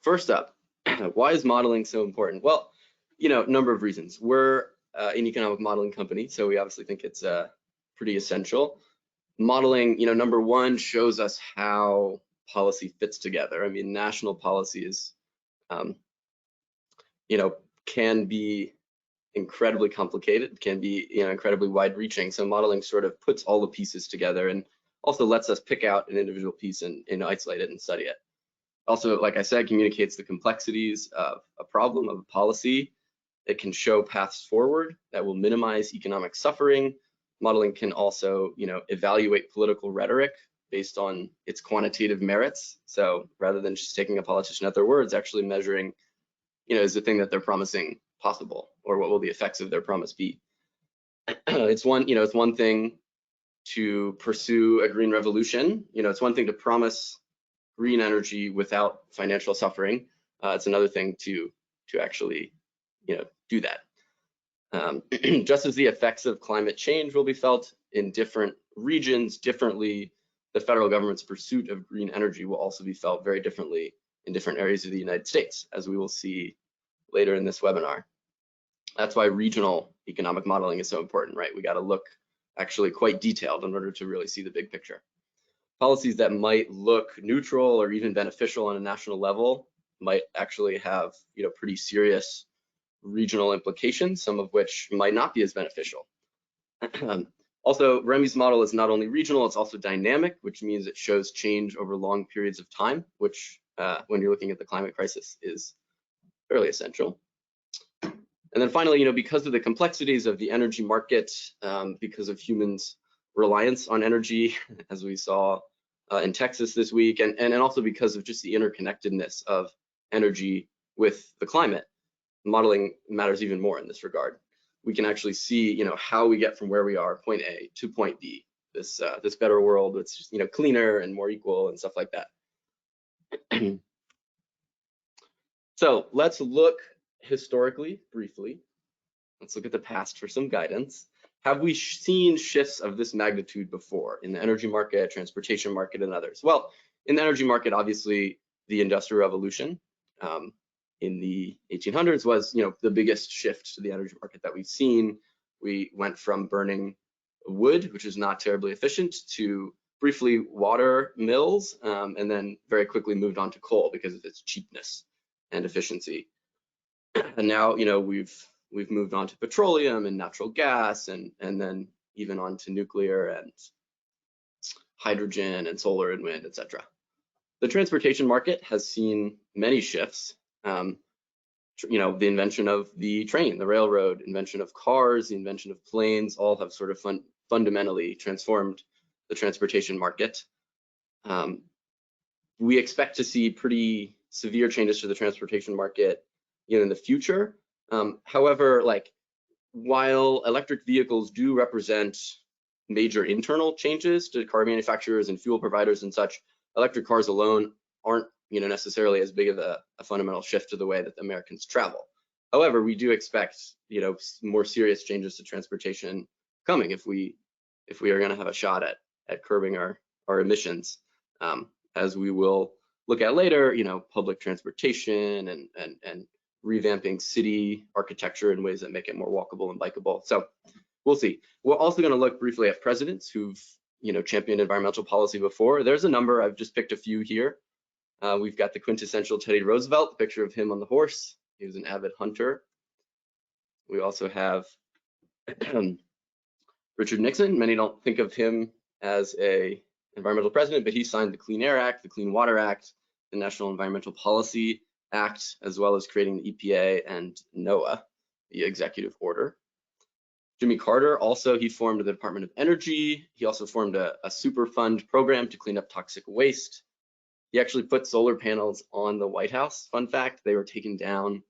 First up, why is modeling so important? Well, number of reasons. We're an economic modeling company, so we obviously think it's pretty essential. Modeling, number one, shows us how policy fits together. I mean, national policies, can be incredibly complicated, can be, incredibly wide-reaching. So modeling sort of puts all the pieces together and also lets us pick out an individual piece and isolate it and study it. Also, like I said, communicates the complexities of a problem, of a policy. It can show paths forward that will minimize economic suffering. Modeling can also, evaluate political rhetoric based on its quantitative merits. So rather than just taking a politician at their words, actually measuring, is the thing that they're promising possible, or what will the effects of their promise be? It's one thing to pursue a green revolution. It's one thing to promise green energy without financial suffering. It's another thing to actually, do that. Just as the effects of climate change will be felt in different regions differently, the federal government's pursuit of green energy will also be felt very differently in different areas of the United States, as we will see later in this webinar. That's why regional economic modeling is so important, right? We got to look actually quite detailed in order to really see the big picture. Policies that might look neutral or even beneficial on a national level might actually have, pretty serious regional implications, some of which might not be as beneficial. Also, REMI's model is not only regional, it's also dynamic, which means it shows change over long periods of time, which when you're looking at the climate crisis is fairly essential. And then finally, because of the complexities of the energy market, because of humans' reliance on energy, as we saw in Texas this week, and also because of just the interconnectedness of energy with the climate, modeling matters even more in this regard. We can actually see, how we get from where we are, point A to point B, this better world that's just, cleaner and more equal and stuff like that. So let's look historically, briefly. Let's look at the past for some guidance. Have we seen shifts of this magnitude before in the energy market, transportation market, and others? Well, in the energy market, obviously, the Industrial Revolution in the 1800s was, the biggest shift to the energy market that we've seen. We went from burning wood, which is not terribly efficient, to briefly water mills, and then very quickly moved on to coal because of its cheapness and efficiency. And now, we've moved on to petroleum and natural gas, and then even on to nuclear and hydrogen and solar and wind, etc. The transportation market has seen many shifts. The invention of the train, the railroad, invention of cars, the invention of planes, all have sort of fundamentally transformed the transportation market. We expect to see pretty severe changes to the transportation market, in the future. However, while electric vehicles do represent major internal changes to car manufacturers and fuel providers and such, electric cars alone aren't, necessarily as big of a fundamental shift to the way that Americans travel. However, we do expect, more serious changes to transportation coming if we are going to have a shot at curbing our emissions, as we will look at later. Public transportation and revamping city architecture in ways that make it more walkable and bikeable. So we'll see. We're also going to look briefly at presidents who've, championed environmental policy before. There's a number. I've just picked a few here. We've got the quintessential Teddy Roosevelt, the picture of him on the horse. He was an avid hunter. We also have Richard Nixon. Many don't think of him as a environmental president, but he signed the Clean Air Act, the Clean Water Act, the National Environmental Policy Act, as well as creating the EPA and NOAA, the executive order. Jimmy Carter, also, he formed the Department of Energy. He also formed a Superfund program to clean up toxic waste. He actually put solar panels on the White House. Fun fact, they were taken down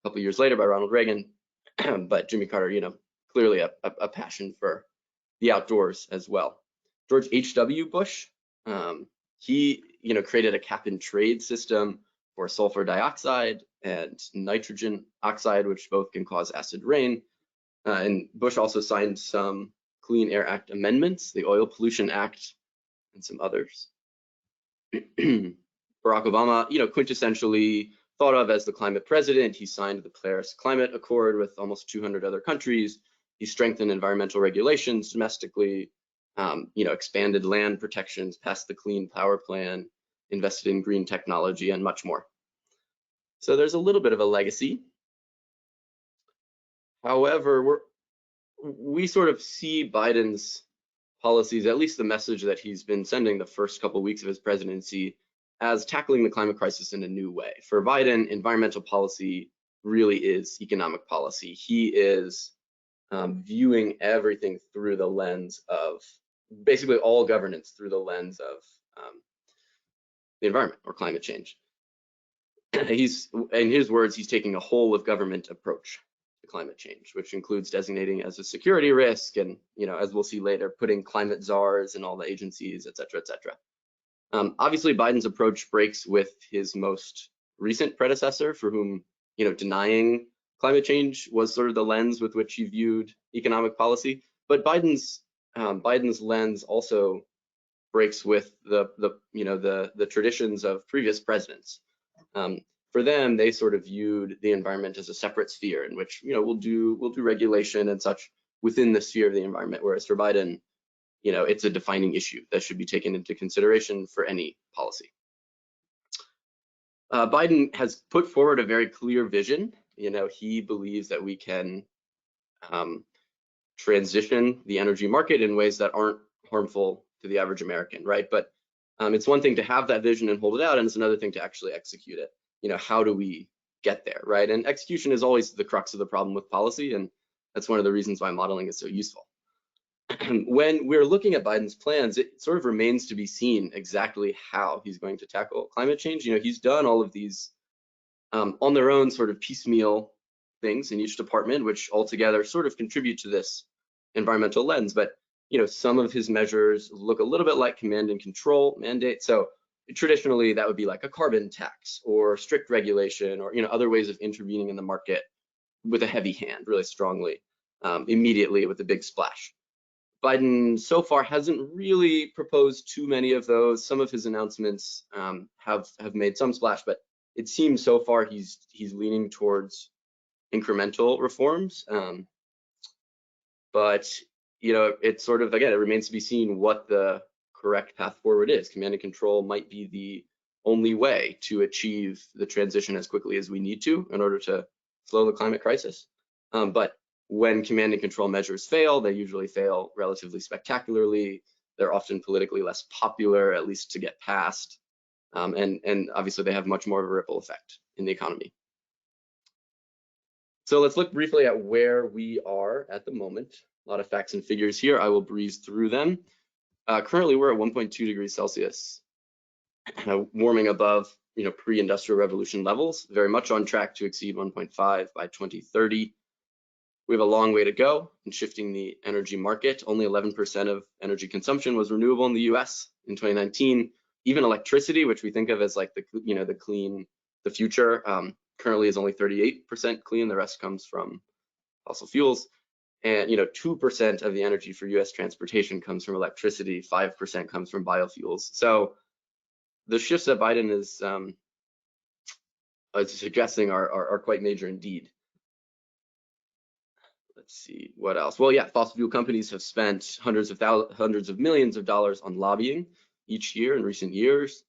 a couple years later by Ronald Reagan. But Jimmy Carter, clearly a passion for the outdoors as well. George H.W. Bush, he, created a cap and trade system for sulfur dioxide and nitrogen oxide, which both can cause acid rain. And Bush also signed some Clean Air Act amendments, the Oil Pollution Act, and some others. Barack Barack Obama, quintessentially thought of as the climate president. He signed the Paris Climate Accord with almost 200 other countries. He strengthened environmental regulations domestically, expanded land protections, passed the Clean Power Plan, invested in green technology, and much more. So there's a little bit of a legacy. However, we sort of see Biden's policies, at least the message that he's been sending the first couple of weeks of his presidency, as tackling the climate crisis in a new way. For Biden, environmental policy really is economic policy. He is viewing everything through the lens of, basically all governance through the lens of the environment or climate change. He's, in his words, he's taking a whole of government approach to climate change, which includes designating as a security risk and, as we'll see later, putting climate czars in all the agencies, et cetera, et cetera. Obviously, Biden's approach breaks with his most recent predecessor, for whom, denying climate change was sort of the lens with which he viewed economic policy. But Biden's lens also breaks with the traditions of previous presidents. For them, they sort of viewed the environment as a separate sphere in which, we'll do regulation and such within the sphere of the environment. Whereas for Biden, it's a defining issue that should be taken into consideration for any policy. Biden has put forward a very clear vision. He believes that we can transition the energy market in ways that aren't harmful to the average American, right? But it's one thing to have that vision and hold it out, and it's another thing to actually execute it. How do we get there, right? And execution is always the crux of the problem with policy, and that's one of the reasons why modeling is so useful. When we're looking at Biden's plans, it sort of remains to be seen exactly how he's going to tackle climate change. He's done all of these on their own sort of piecemeal things in each department, which altogether sort of contribute to this environmental lens. But some of his measures look a little bit like command and control mandates. So traditionally, that would be like a carbon tax or strict regulation or other ways of intervening in the market with a heavy hand, really strongly, immediately with a big splash. Biden so far hasn't really proposed too many of those. Some of his announcements have made some splash, but it seems so far he's leaning towards incremental reforms. But it's sort of, again, it remains to be seen what the correct path forward is. Command and control might be the only way to achieve the transition as quickly as we need to in order to slow the climate crisis. But when command and control measures fail, they usually fail relatively spectacularly. They're often politically less popular, at least to get passed. And obviously they have much more of a ripple effect in the economy. So let's look briefly at where we are at the moment. A lot of facts and figures here. I will breeze through them. Currently, we're at 1.2 degrees Celsius, warming above pre-industrial revolution levels, very much on track to exceed 1.5 by 2030. We have a long way to go in shifting the energy market. Only 11% of energy consumption was renewable in the US in 2019. Even electricity, which we think of as like the future, currently is only 38% clean. The rest comes from fossil fuels. And 2% of the energy for US transportation comes from electricity, 5% comes from biofuels. So the shifts that Biden is suggesting are quite major indeed. Let's see what else. Well, yeah, fossil fuel companies have spent hundreds of millions of dollars on lobbying each year in recent years.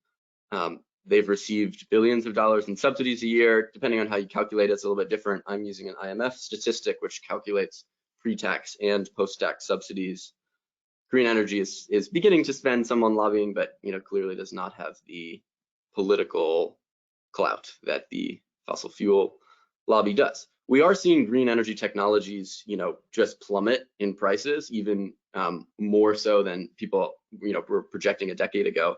They've received billions of dollars in subsidies a year. Depending on how you calculate it, it's a little bit different. I'm using an IMF statistic, which calculates pre-tax and post-tax subsidies. Green energy is beginning to spend some on lobbying, but clearly does not have the political clout that the fossil fuel lobby does. We are seeing green energy technologies, just plummet in prices, even more so than people, were projecting a decade ago.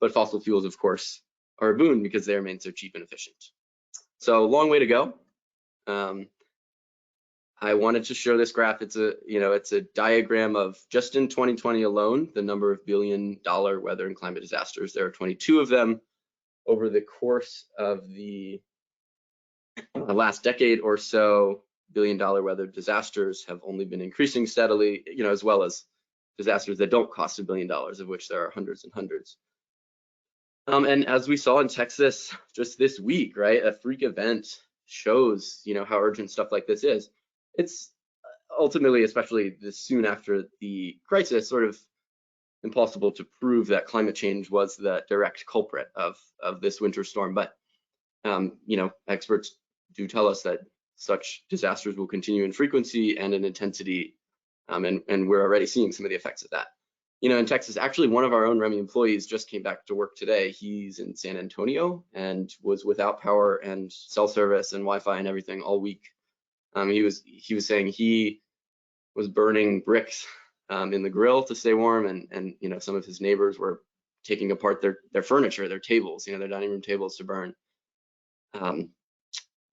But fossil fuels, of course, are a boon because they remain so cheap and efficient. So long way to go. I wanted to show this graph. It's a diagram of just in 2020 alone, the number of billion-dollar weather and climate disasters. There are 22 of them. Over the course of the last decade or so, billion-dollar weather disasters have only been increasing steadily, as well as disasters that don't cost $1 billion, of which there are hundreds and hundreds. And as we saw in Texas just this week, right, a freak event shows, how urgent stuff like this is. It's ultimately, especially this soon after the crisis, sort of impossible to prove that climate change was the direct culprit of this winter storm. But experts do tell us that such disasters will continue in frequency and in intensity, and we're already seeing some of the effects of that. In Texas, actually, one of our own REMI employees just came back to work today. He's in San Antonio and was without power and cell service and Wi-Fi and everything all week. He was saying he was burning bricks in the grill to stay warm, and some of his neighbors were taking apart their furniture, their tables, their dining room tables to burn.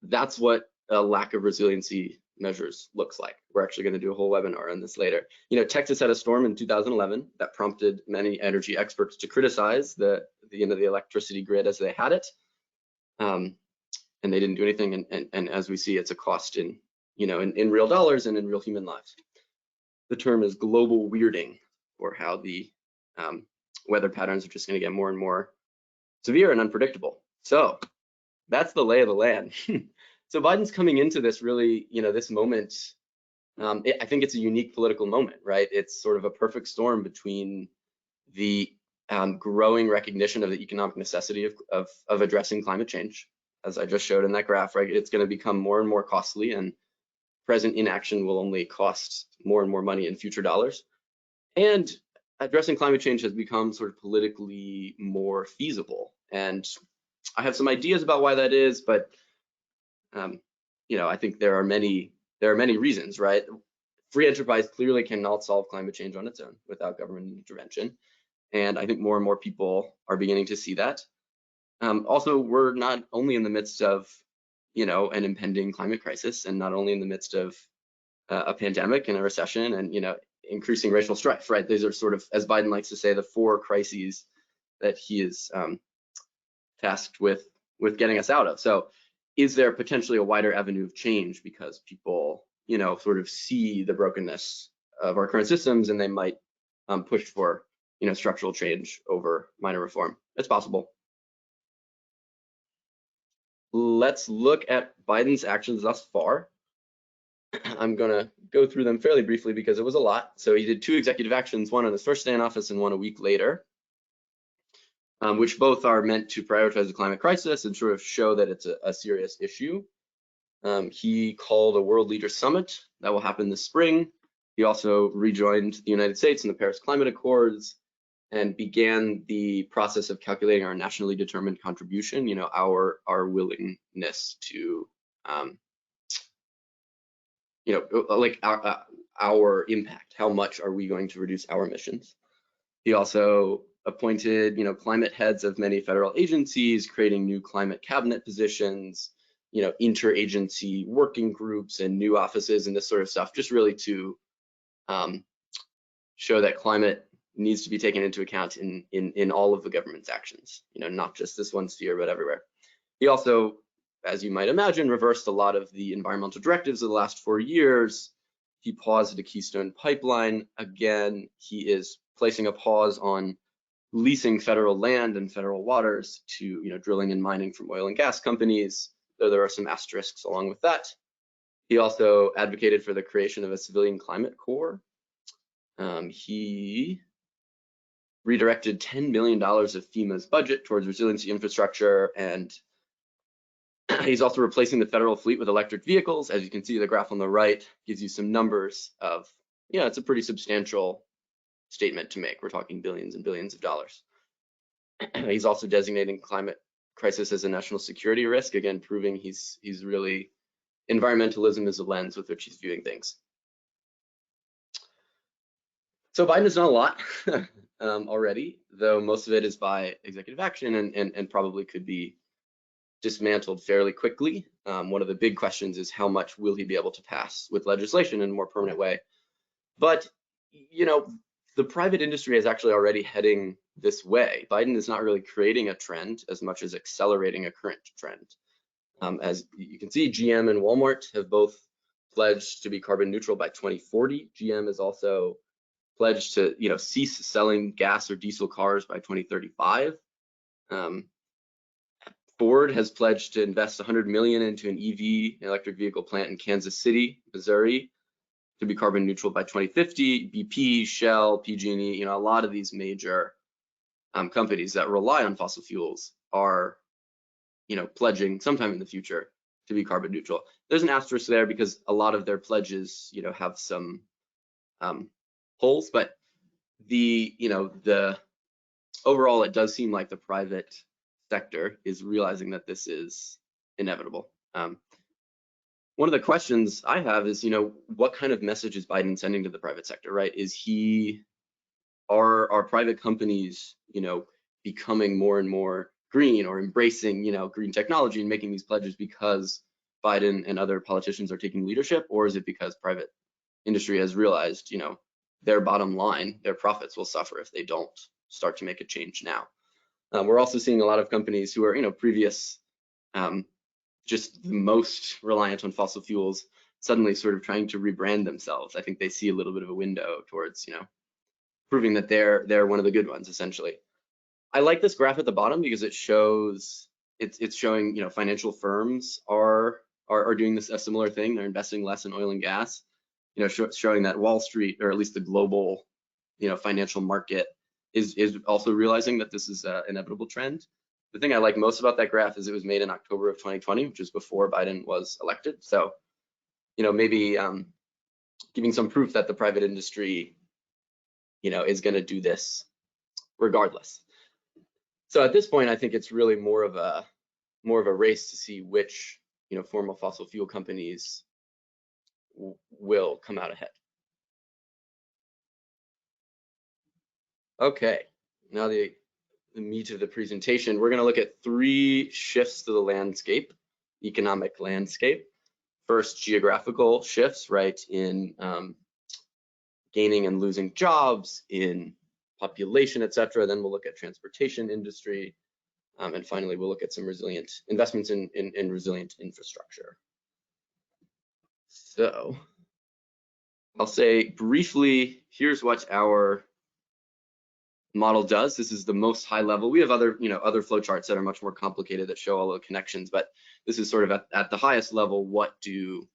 That's what a lack of resiliency measures looks like. We're actually going to do a whole webinar on this later. Texas had a storm in 2011 that prompted many energy experts to criticize the electricity grid as they had it, and they didn't do anything. And as we see, it's a cost in real dollars and in real human lives. The term is global weirding, or how the weather patterns are just going to get more and more severe and unpredictable. So that's the lay of the land. So Biden's coming into this really, this moment. I think it's a unique political moment, right? It's sort of a perfect storm between the growing recognition of the economic necessity of addressing climate change, as I just showed in that graph, right? It's going to become more and more costly, and present inaction will only cost more and more money in future dollars. And addressing climate change has become sort of politically more feasible. And I have some ideas about why that is, but I think there are many reasons, right? Free enterprise clearly cannot solve climate change on its own without government intervention, and I think more and more people are beginning to see that. Also, we're not only in the midst of an impending climate crisis, and not only in the midst of a pandemic and a recession and increasing racial strife, right? These are sort of, as Biden likes to say, the 4 crises that he is tasked with getting us out of. So is there potentially a wider avenue of change because people sort of see the brokenness of our current systems, and they might push for structural change over minor reform? It's possible. Let's look at Biden's actions thus far. I'm gonna go through them fairly briefly because it was a lot. So he did 2 executive actions, one on his first day in office and one a week later, which both are meant to prioritize the climate crisis and sort of show that it's a serious issue. He called a World Leaders Summit that will happen this spring. He also rejoined the United States in the Paris Climate Accords and began the process of calculating our nationally determined contribution, our willingness to, like our impact. How much are we going to reduce our emissions? He also appointed, climate heads of many federal agencies, creating new climate cabinet positions, interagency working groups and new offices and this sort of stuff, just really to show that climate needs to be taken into account in all of the government's actions, not just this one sphere, but everywhere. He also, as you might imagine, reversed a lot of the environmental directives of the last 4 years. He paused the Keystone Pipeline. Again, he is placing a pause on leasing federal land and federal waters to, drilling and mining from oil and gas companies, though there are some asterisks along with that. He also advocated for the creation of a civilian climate corps. He redirected $10 billion of FEMA's budget towards resiliency infrastructure, and he's also replacing the federal fleet with electric vehicles. As you can see, the graph on the right gives you some numbers of, it's a pretty substantial statement to make. We're talking billions and billions of dollars. He's also designating climate crisis as a national security risk, again, proving he's really, environmentalism is a lens with which he's viewing things. So Biden has done a lot already, though most of it is by executive action and probably could be dismantled fairly quickly. One of the big questions is how much will he be able to pass with legislation in a more permanent way? But, the private industry is actually already heading this way. Biden is not really creating a trend as much as accelerating a current trend. As you can see, GM and Walmart have both pledged to be carbon neutral by 2040. GM is also pledged to, cease selling gas or diesel cars by 2035. Ford has pledged to invest $100 million into an EV, electric vehicle plant in Kansas City, Missouri, to be carbon neutral by 2050. BP, Shell, PG&E, a lot of these major companies that rely on fossil fuels are, pledging sometime in the future to be carbon neutral. There's an asterisk there because a lot of their pledges, have some holes, but the overall, it does seem like the private sector is realizing that this is inevitable. One of the questions I have is, what kind of message is Biden sending to the private sector, right? Are private companies, becoming more and more green or embracing, green technology and making these pledges because Biden and other politicians are taking leadership, or is it because private industry has realized, their bottom line, their profits will suffer if they don't start to make a change now? We're also seeing a lot of companies who are, previous, just the most reliant on fossil fuels, suddenly sort of trying to rebrand themselves. I think they see a little bit of a window towards, proving that they're one of the good ones, essentially. I like this graph at the bottom because it shows it's showing, financial firms are doing a similar thing. They're investing less in oil and gas, showing that Wall Street, or at least the global, financial market, is also realizing that this is an inevitable trend. The thing I like most about that graph is it was made in October of 2020, which is before Biden was elected. So, maybe giving some proof that the private industry, is going to do this regardless. So at this point, I think it's really more of a race to see which, formal fossil fuel companies will come out ahead. Okay, now the meat of the presentation. We're going to look at 3 shifts to the landscape, economic landscape. First, geographical shifts, right, in gaining and losing jobs, in population, etc. Then we'll look at transportation industry, and finally we'll look at some resilient investments in resilient infrastructure. So I'll say briefly, here's what our model does. This is the most high level. We have other, other flowcharts that are much more complicated that show all the connections, but this is sort of at the highest level. What do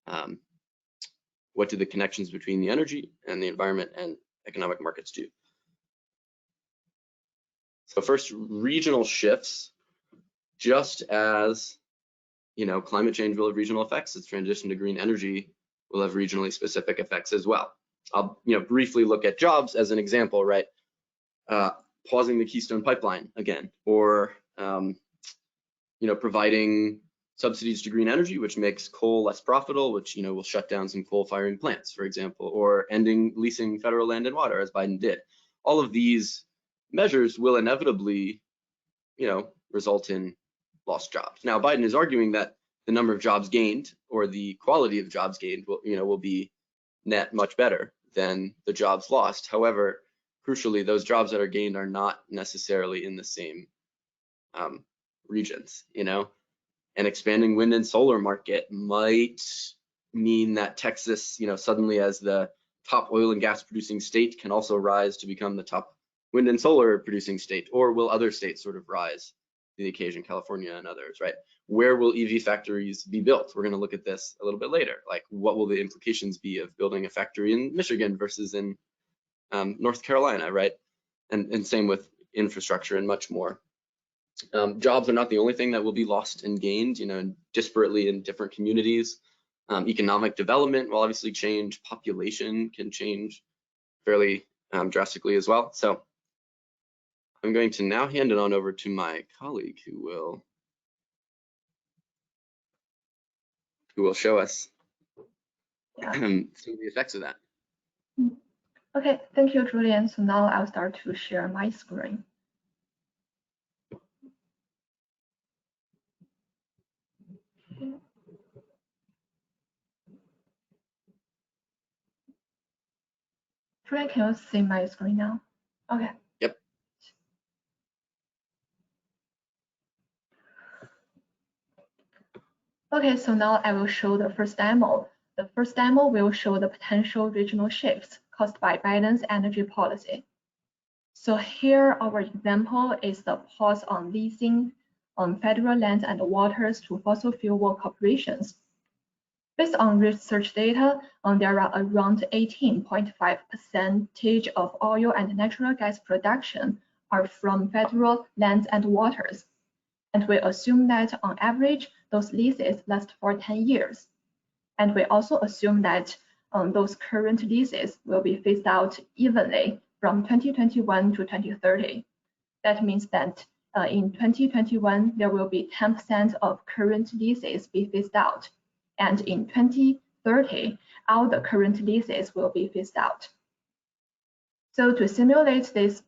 the connections between the energy and the environment and economic markets do? So first, regional shifts. Just as, climate change will have regional effects, its transition to green energy will have regionally specific effects as well. I'll, briefly look at jobs as an example, right? Pausing the Keystone Pipeline again, or, providing subsidies to green energy, which makes coal less profitable, which, will shut down some coal-firing plants, for example, or ending leasing federal land and water, as Biden did. All of these measures will inevitably, result in lost jobs. Now, Biden is arguing that the number of jobs gained or the quality of jobs gained will be net much better than the jobs lost. However, crucially, those jobs that are gained are not necessarily in the same regions, An expanding wind and solar market might mean that Texas, suddenly as the top oil and gas producing state can also rise to become the top wind and solar producing state, or will other states sort of rise to the occasion, California and others, right? Where will EV factories be built? We're going to look at this a little bit later. Like, what will the implications be of building a factory in Michigan versus in North Carolina, right? And same with infrastructure and much more. Jobs are not the only thing that will be lost and gained, disparately in different communities. Economic development will obviously change. Population can change fairly drastically as well. So I'm going to now hand it on over to my colleague who will show us some of the effects of that. Okay, thank you, Julian. So now I'll start to share my screen. Julian, can you see my screen now? Okay. Yep. Okay, so now I will show the first demo. The first demo will show the potential regional shifts caused by Biden's energy policy. So here our example is the pause on leasing on federal lands and waters to fossil fuel corporations. Based on research data, there are around 18.5% of oil and natural gas production are from federal lands and waters. And we assume that on average, those leases last for 10 years. And we also assume that those current leases will be phased out evenly from 2021 to 2030. That means that in 2021, there will be 10% of current leases be phased out. And in 2030, all the current leases will be phased out. So to simulate this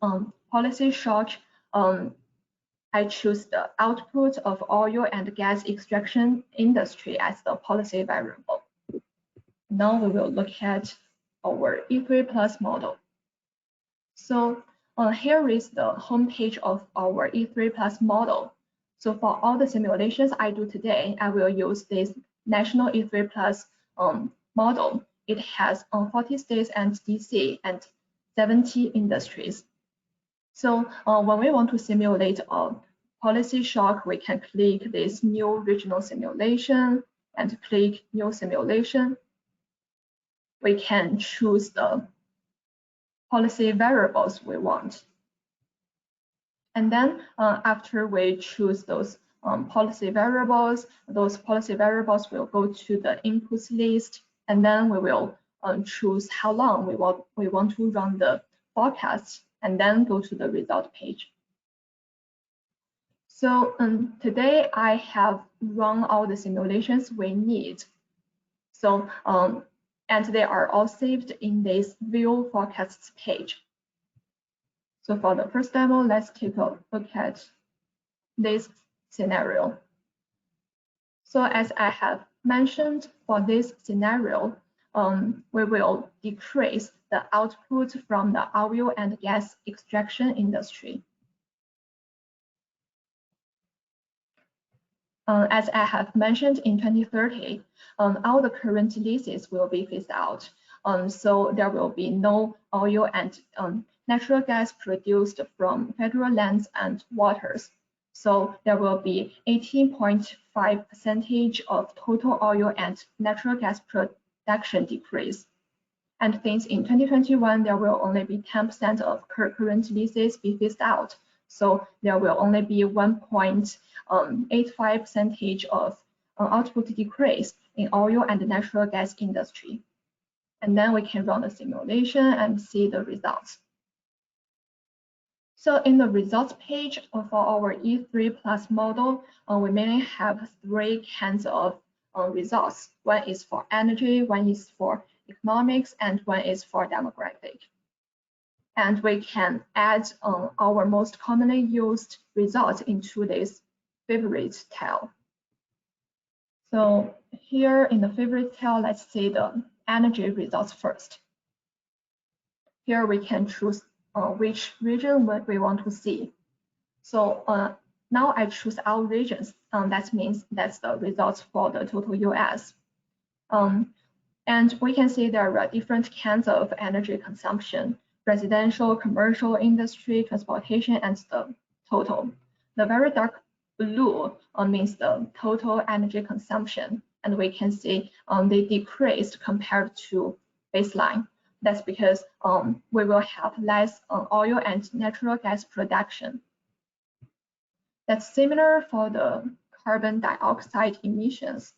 policy shock, I choose the output of oil and gas extraction industry as the policy variable. Now we will look at our E3+ model. So here is the homepage of our E3+ model. So for all the simulations I do today, I will use this national E3+ model. It has 40 states and DC and 70 industries. So when we want to simulate a policy shock, we can click this new regional simulation and click new simulation. We can choose the policy variables we want. And then after we choose those policy variables will go to the inputs list, and then we will choose how long we want to run the forecast, and then go to the result page. So today I have run all the simulations we need. So and they are all saved in this view forecasts page. So for the first demo, let's take a look at this scenario. So as I have mentioned, for this scenario, we will decrease the output from the oil and gas extraction industry. As I have mentioned, in 2030, all the current leases will be phased out. So there will be no oil and natural gas produced from federal lands and waters. So there will be 18.5% of total oil and natural gas production decrease. And since in 2021, there will only be 10% of current leases be phased out. So there will only be 1.85% of output decrease in oil and natural gas industry. And then we can run the simulation and see the results. So in the results page for our E3+ model, we mainly have three kinds of results. One is for energy, one is for economics, and one is for demographic. And we can add our most commonly used results into this favorite tile. So here in the favorite tile, let's see the energy results first. Here we can choose which region we want to see. So now I choose all regions. That means that's the results for the total US. And we can see there are different kinds of energy consumption: residential, commercial, industry, transportation, and the total. The very dark blue means the total energy consumption, and we can see they decreased compared to baseline. That's because we will have less oil and natural gas production. That's similar for the carbon dioxide emissions.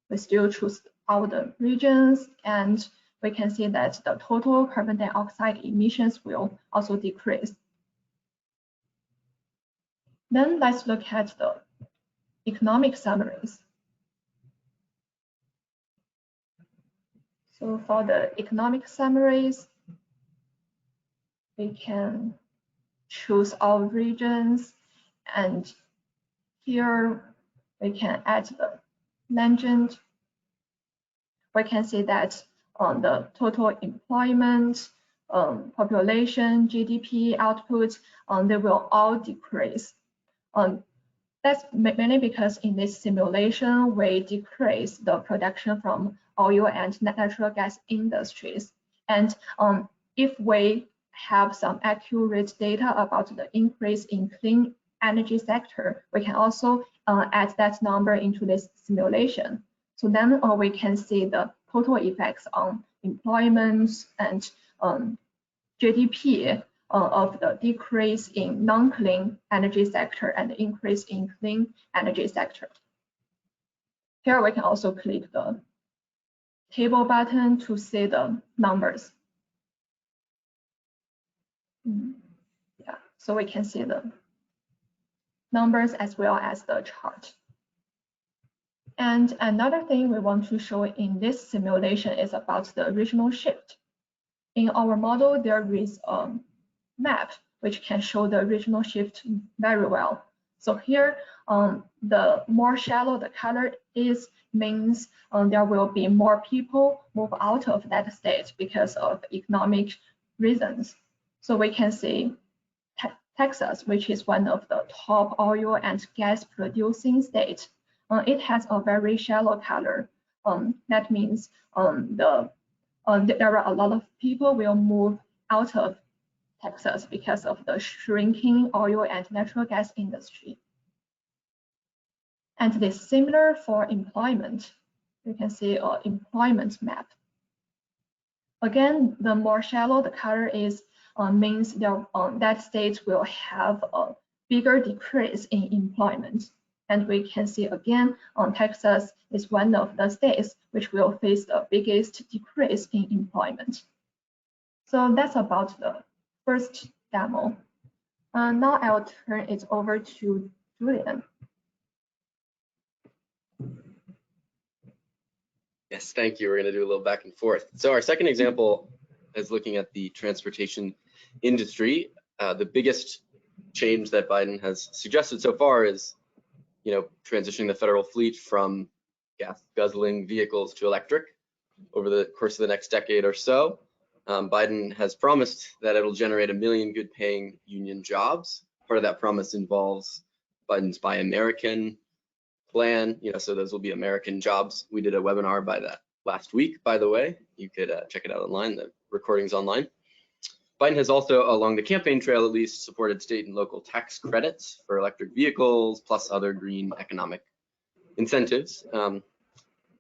We still choose all the regions, and we can see that the total carbon dioxide emissions will also decrease. Then let's look at the economic summaries. So for the economic summaries, we can choose all regions, and here we can add the legend. We can see that the total employment, population, GDP, output, they will all decrease. That's mainly because in this simulation, we decrease the production from oil and natural gas industries. And if we have some accurate data about the increase in clean energy sector, we can also add that number into this simulation. So then we can see the total effects on employment and GDP of the decrease in non-clean energy sector and the increase in clean energy sector. Here we can also click the table button to see the numbers. Yeah, so we can see the numbers as well as the chart. And another thing we want to show in this simulation is about the regional shift. In our model, there is a map which can show the regional shift very well. So here, the more shallow the color is, means there will be more people move out of that state because of economic reasons. So we can see Texas, which is one of the top oil and gas producing states. It has a very shallow color. That means there are a lot of people will move out of Texas because of the shrinking oil and natural gas industry. And it is similar for employment. You can see an employment map. Again, the more shallow the color is, means that state will have a bigger decrease in employment. And we can see again, Texas is one of the states which will face the biggest decrease in employment. So that's about the first demo. Now I'll turn it over to Julian. Yes, thank you. We're going to do a little back and forth. So our second example is looking at the transportation industry. The biggest change that Biden has suggested so far is, transitioning the federal fleet from gas guzzling vehicles to electric over the course of the next decade or so. Biden has promised that it'll generate 1 million good paying union jobs. Part of that promise involves Biden's Buy American plan, so those will be American jobs. We did a webinar by that last week, by the way. You could check it out online, the recording's online. Biden has also, along the campaign trail at least, supported state and local tax credits for electric vehicles, plus other green economic incentives. And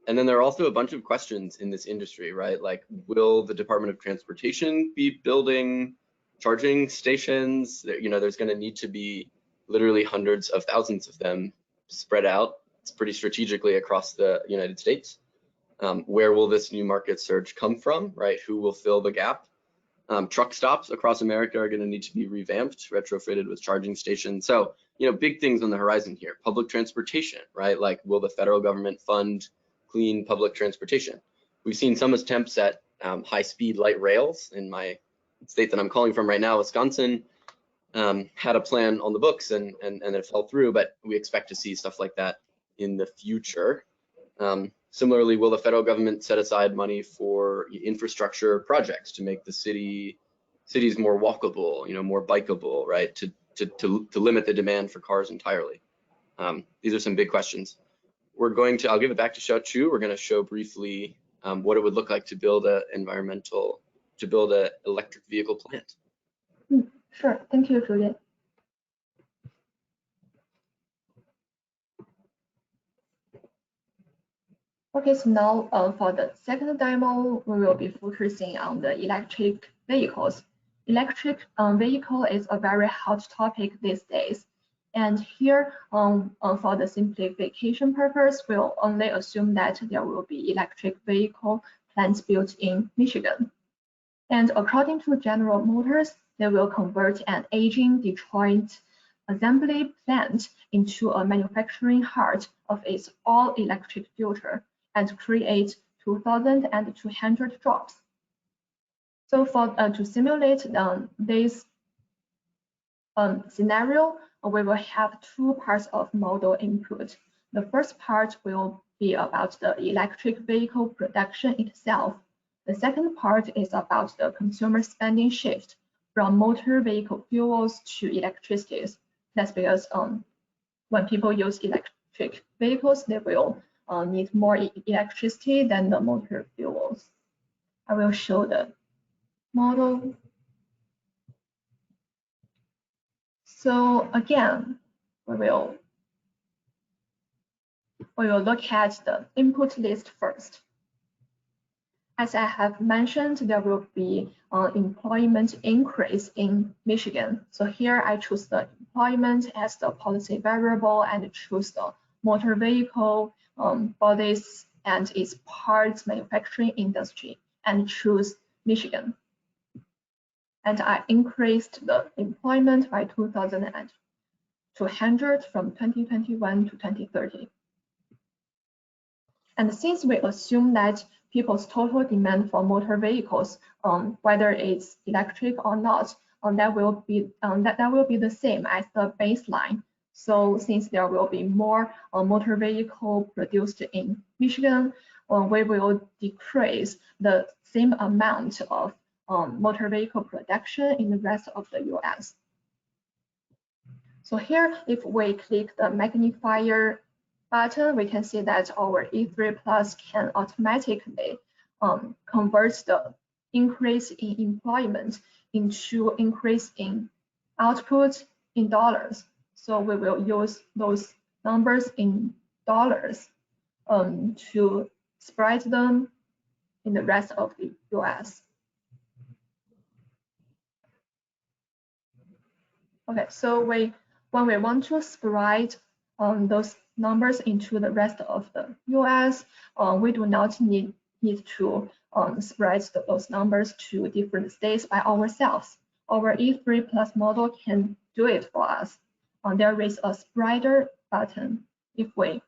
then there are also a bunch of questions in this industry, right? Like, will the Department of Transportation be building charging stations? There's going to need to be literally hundreds of thousands of them spread out. It's pretty strategically across the United States. Where will this new market surge come from, right? Who will fill the gap? Truck stops across America are going to need to be revamped, retrofitted with charging stations. So, big things on the horizon here. Public transportation, right? Like, will the federal government fund clean public transportation? We've seen some attempts at high-speed light rails. In my state that I'm calling from right now, Wisconsin, had a plan on the books and it fell through, but we expect to see stuff like that in the future. Similarly, will the federal government set aside money for infrastructure projects to make the cities more walkable, more bikeable, right? To limit the demand for cars entirely. These are some big questions. I'll give it back to Xiaochu. We're going to show briefly what it would look like to build an electric vehicle plant. Sure, thank you, Julian. Okay, so now for the second demo, we will be focusing on the electric vehicles. Electric vehicle is a very hot topic these days. And here, for the simplification purpose, we'll only assume that there will be electric vehicle plants built in Michigan. And according to General Motors, they will convert an aging Detroit assembly plant into a manufacturing heart of its all-electric future and create 2,200 jobs. So to simulate this scenario, we will have two parts of model input. The first part will be about the electric vehicle production itself. The second part is about the consumer spending shift from motor vehicle fuels to electricity. That's because when people use electric vehicles, they will need more electricity than the motor fuels. I will show the model. So again, we will look at the input list first. As I have mentioned, there will be employment increase in Michigan. So here I choose the employment as the policy variable and choose the motor vehicle bodies and its parts manufacturing industry and choose Michigan. And I increased the employment by 2,200 from 2021 to 2030. And since we assume that people's total demand for motor vehicles, whether it's electric or not, that will be the same as the baseline. So since there will be more motor vehicle produced in Michigan, we will decrease the same amount of motor vehicle production in the rest of the US. So here, if we click the magnifier button, we can see that our E3 Plus can automatically convert the increase in employment into increase in output in dollars. So we will use those numbers in dollars to spread them in the rest of the US. Okay, so when we want to spread those numbers into the rest of the US, we do not need to spread those numbers to different states by ourselves. Our E3 Plus model can do it for us. There is a spreader button. If we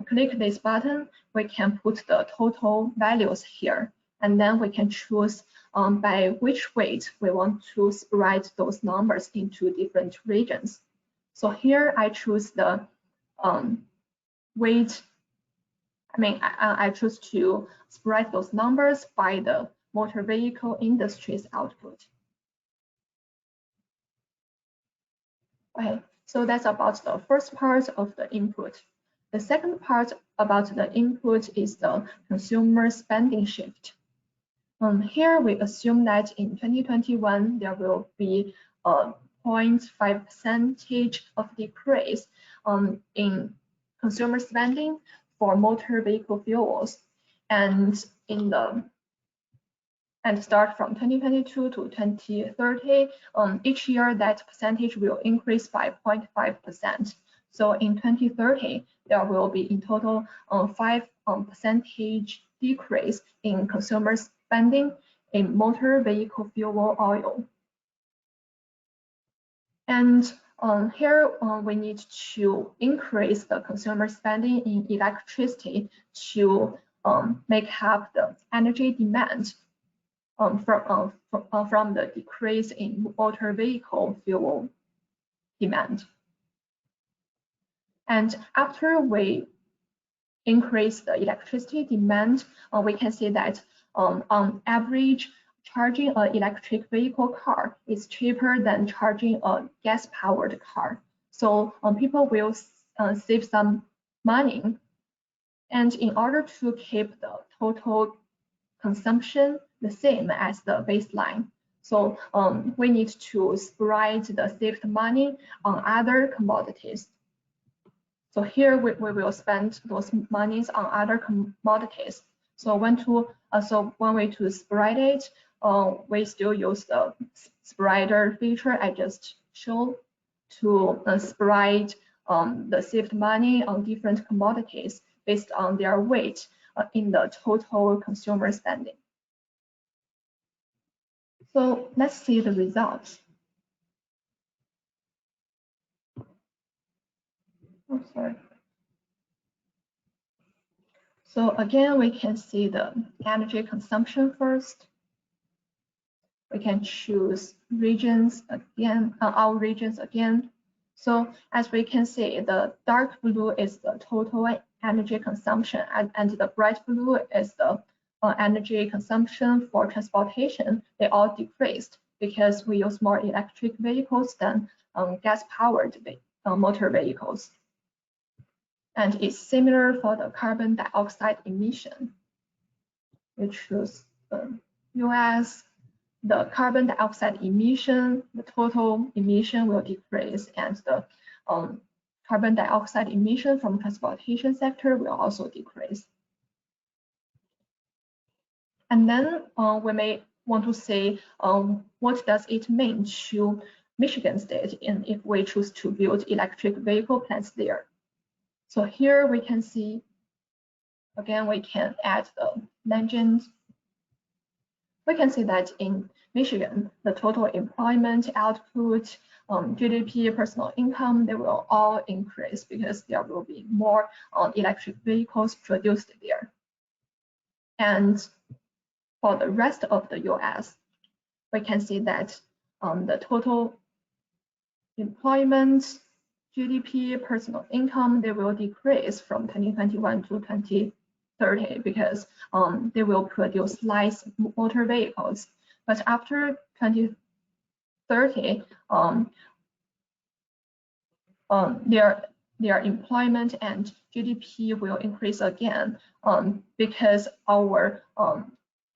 click this button, we can put the total values here, and then we can choose by which weight we want to spread those numbers into different regions. So here I choose the weight. I choose to spread those numbers by the motor vehicle industry's output. Okay, so that's about the first part of the input. The second part about the input is the consumer spending shift. Here we assume that in 2021 there will be a 0.5% of decrease in consumer spending for motor vehicle fuels, and start from 2022 to 2030, each year that percentage will increase by 0.5%. So in 2030, there will be in total 5% decrease in consumer spending in motor vehicle fuel oil. And here we need to increase the consumer spending in electricity to make up the energy demand from the decrease in motor vehicle fuel demand. And after we increase the electricity demand, we can see that on average, charging an electric vehicle car is cheaper than charging a gas-powered car. So people will save some money. And in order to keep the total consumption the same as the baseline, so we need to spread the saved money on other commodities. So here we will spend those monies on other commodities. So one way to spread it, we still use the spreader feature I just showed to spread the saved money on different commodities based on their weight in the total consumer spending. So let's see the results. Oh, sorry. So again, we can see the energy consumption first. We can choose regions again, our regions again. So as we can see, the dark blue is the total energy consumption, and the bright blue is the energy consumption for transportation. They all decreased because we use more electric vehicles than gas-powered motor vehicles. And it's similar for the carbon dioxide emission. We choose the US, the carbon dioxide emission, the total emission will decrease, and the carbon dioxide emission from transportation sector will also decrease. And then we may want to say, what does it mean to Michigan State if we choose to build electric vehicle plants there? So here we can see, again, we can add the legend. We can see that in Michigan, the total employment, output, GDP, personal income, they will all increase because there will be more electric vehicles produced there. And for the rest of the US, we can see that the total employment, GDP, personal income, they will decrease from 2021 to 2030 because they will produce less motor vehicles. But after 2030, their employment and GDP will increase again because our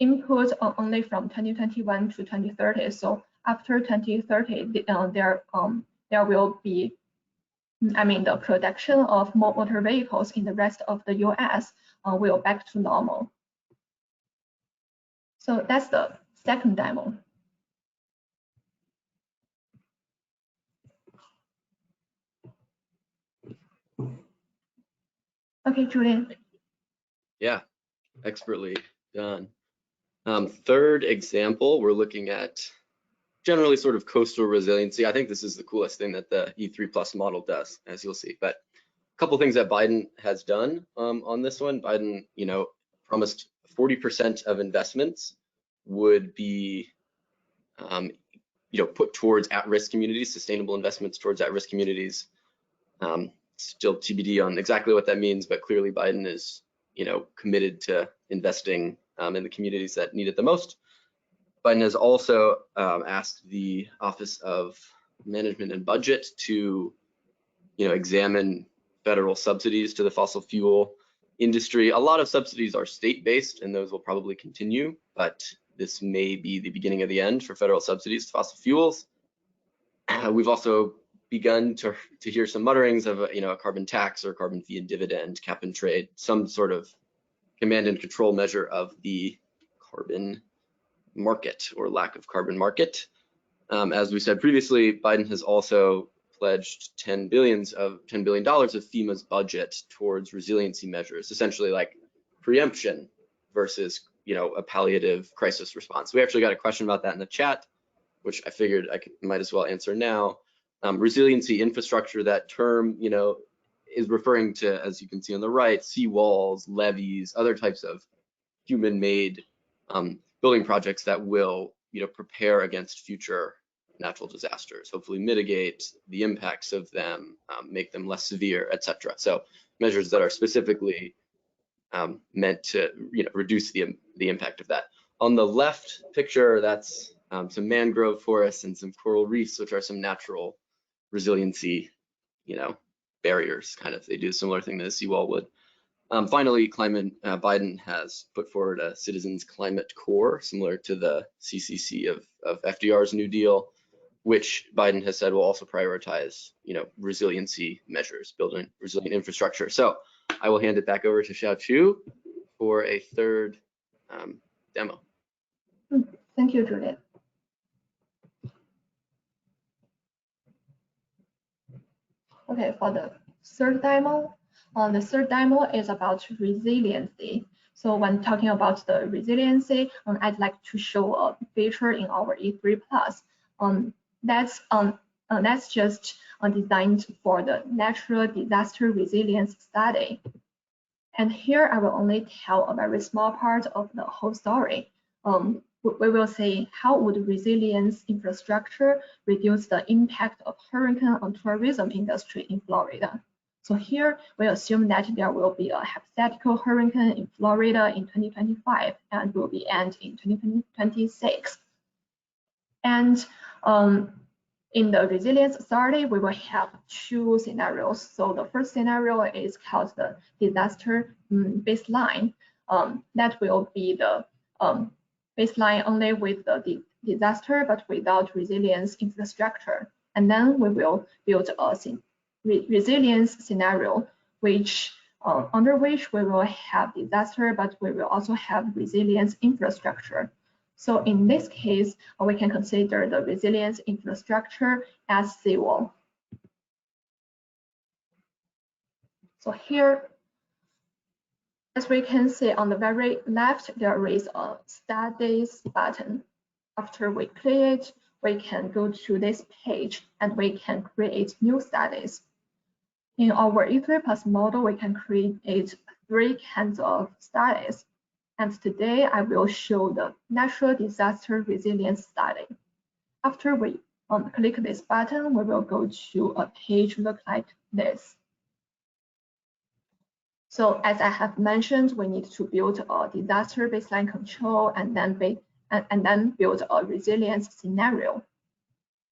input only from 2021 to 2030. So after 2030, there will be, the production of more motor vehicles in the rest of the US will back to normal. So that's the second demo. Okay, Julian. Yeah, expertly done. Third example, we're looking at generally sort of coastal resiliency. I think this is the coolest thing that the E3+ model does, as you'll see. But a couple things that Biden has done on this one. Biden, promised 40% of investments would be, put towards at-risk communities, sustainable investments towards at-risk communities. Still TBD on exactly what that means, but clearly Biden is, committed to investing in the communities that need it the most. Biden has also asked the Office of Management and Budget to, examine federal subsidies to the fossil fuel industry. A lot of subsidies are state-based, and those will probably continue, but this may be the beginning of the end for federal subsidies to fossil fuels. We've also begun to hear some mutterings of a carbon tax or carbon fee and dividend, cap and trade, some sort of command and control measure of the carbon market or lack of carbon market. As we said previously, Biden has also pledged $10 billion of FEMA's budget towards resiliency measures, essentially like preemption versus a palliative crisis response. We actually got a question about that in the chat, which I figured I might as well answer now. Resiliency infrastructure, that term, is referring to, as you can see on the right, seawalls, levees, other types of human-made building projects that will, prepare against future natural disasters, hopefully mitigate the impacts of them, make them less severe, etc. So measures that are specifically meant to, reduce the impact of that. On the left picture, that's some mangrove forests and some coral reefs, which are some natural resiliency, barriers, kind of. They do a similar thing that a seawall would. Finally, Biden has put forward a Citizens Climate Corps, similar to the CCC of FDR's New Deal, which Biden has said will also prioritize, resiliency measures, building resilient infrastructure. So I will hand it back over to Xiaochu for a third demo. Thank you, Juliet. Okay, for the third demo, the third demo is about resiliency. So when talking about the resiliency, I'd like to show a feature in our E3+. That's just designed for the natural disaster resilience study. And here I will only tell a very small part of the whole story. We will say, how would resilience infrastructure reduce the impact of hurricane on tourism industry in Florida? So here we assume that there will be a hypothetical hurricane in Florida in 2025 and will be end in 2026. And in the resilience study, we will have two scenarios. So the first scenario is called the disaster baseline. That will be the baseline only with the disaster but without resilience infrastructure. And then we will build a resilience scenario, which under which we will have disaster, but we will also have resilience infrastructure. So in this case, we can consider the resilience infrastructure as seawall. So here, as we can see on the very left, there is a studies button. After we click it, we can go to this page and we can create new studies. In our E3+ model, we can create 3 kinds of studies. And today I will show the natural disaster resilience study. After we click this button, we will go to a page look like this. So as I have mentioned, we need to build a disaster baseline control and then build a resilience scenario.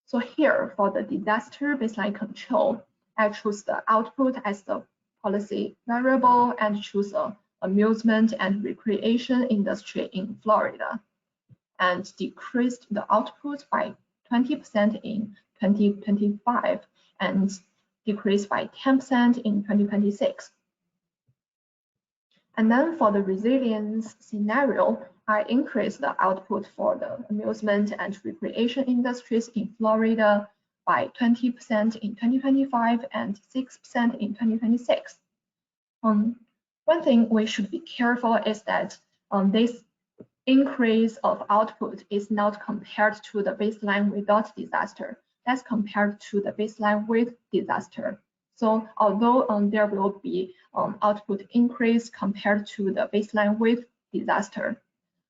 So here for the disaster baseline control, I choose the output as the policy variable and choose the amusement and recreation industry in Florida, and decreased the output by 20% in 2025 and decreased by 10% in 2026. And then for the resilience scenario, I increased the output for the amusement and recreation industries in Florida by 20% in 2025 and 6% in 2026. One thing we should be careful is that this increase of output is not compared to the baseline without disaster. That's compared to the baseline with disaster. So although there will be output increase compared to the baseline with disaster,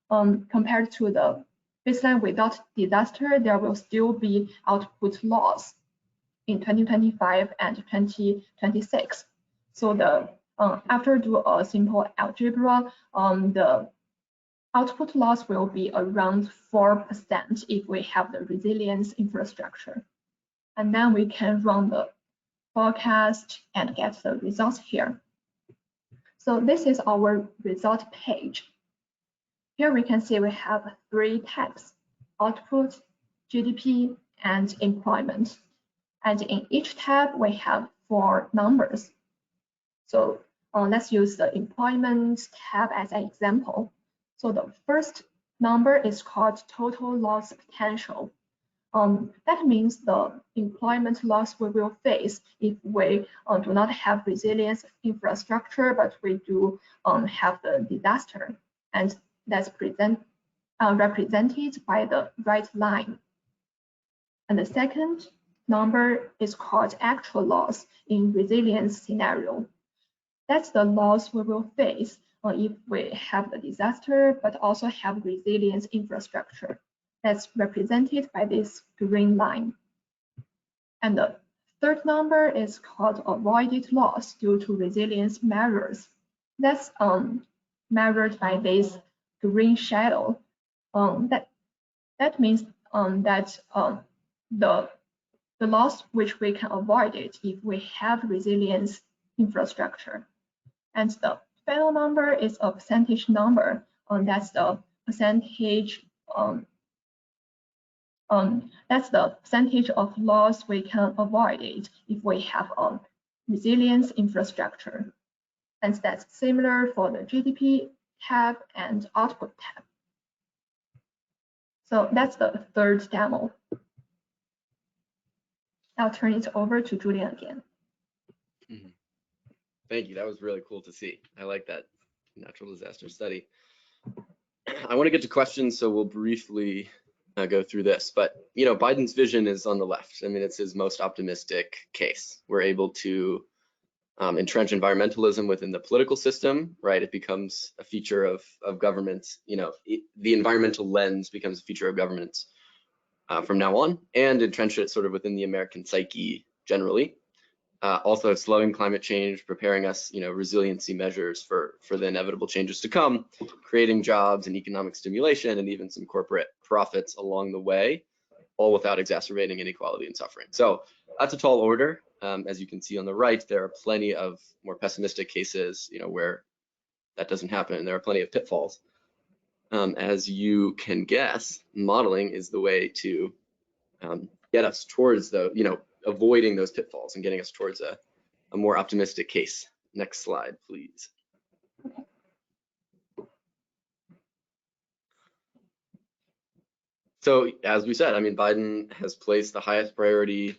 compared to the baseline without disaster, there will still be output loss in 2025 and 2026. So the after do a simple algebra, the output loss will be around 4% if we have the resilience infrastructure. And then we can run the forecast and get the results here. So this is our result page. Here we can see we have 3 types: output, GDP, and employment. And in each tab, we have 4 numbers. So let's use the employment tab as an example. So the first number is called total loss potential. That means the employment loss we will face if we do not have resilience infrastructure, but we do have the disaster. And that's represented by the right line. And the second number is called actual loss in resilience scenario. That's the loss we will face if we have the disaster, but also have resilience infrastructure. That's represented by this green line. And the third number is called avoided loss due to resilience measures. That's measured by this green shadow. That means that the loss which we can avoid it if we have resilience infrastructure. And the final number is a percentage number. That's the percentage. That's the percentage of loss we can avoid it if we have a resilience infrastructure. And that's similar for the GDP tab and output tab. So that's the third demo. I'll turn it over to Julian again. Thank you. That was really cool to see. I like that natural disaster study. I want to get to questions, so we'll briefly go through this. But Biden's vision is on the left. I mean, it's his most optimistic case. We're able to entrench environmentalism within the political system, right? It becomes a feature of government. The environmental lens becomes a feature of government from now on, and entrench it sort of within the American psyche generally. Also slowing climate change, preparing us, resiliency measures for the inevitable changes to come, creating jobs and economic stimulation, and even some corporate profits along the way, all without exacerbating inequality and suffering. So that's a tall order. As you can see on the right, there are plenty of more pessimistic cases, where that doesn't happen, and there are plenty of pitfalls. as you can guess, modeling is the way to get us towards the, avoiding those pitfalls and getting us towards a more optimistic case. Next slide, please. Okay. So as we said, I mean, Biden has placed the highest priority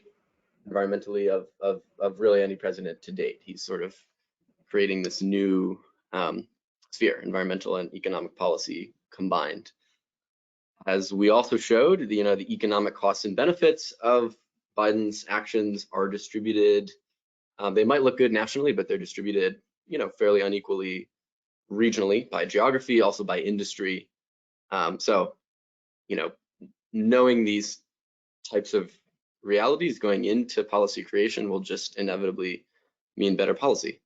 environmentally of really any president to date. He's sort of creating this new sphere, environmental and economic policy combined. As we also showed, the economic costs and benefits of Biden's actions are distributed. They might look good nationally, but they're distributed, fairly unequally regionally by geography, also by industry. So, knowing these types of realities going into policy creation will just inevitably mean better policy.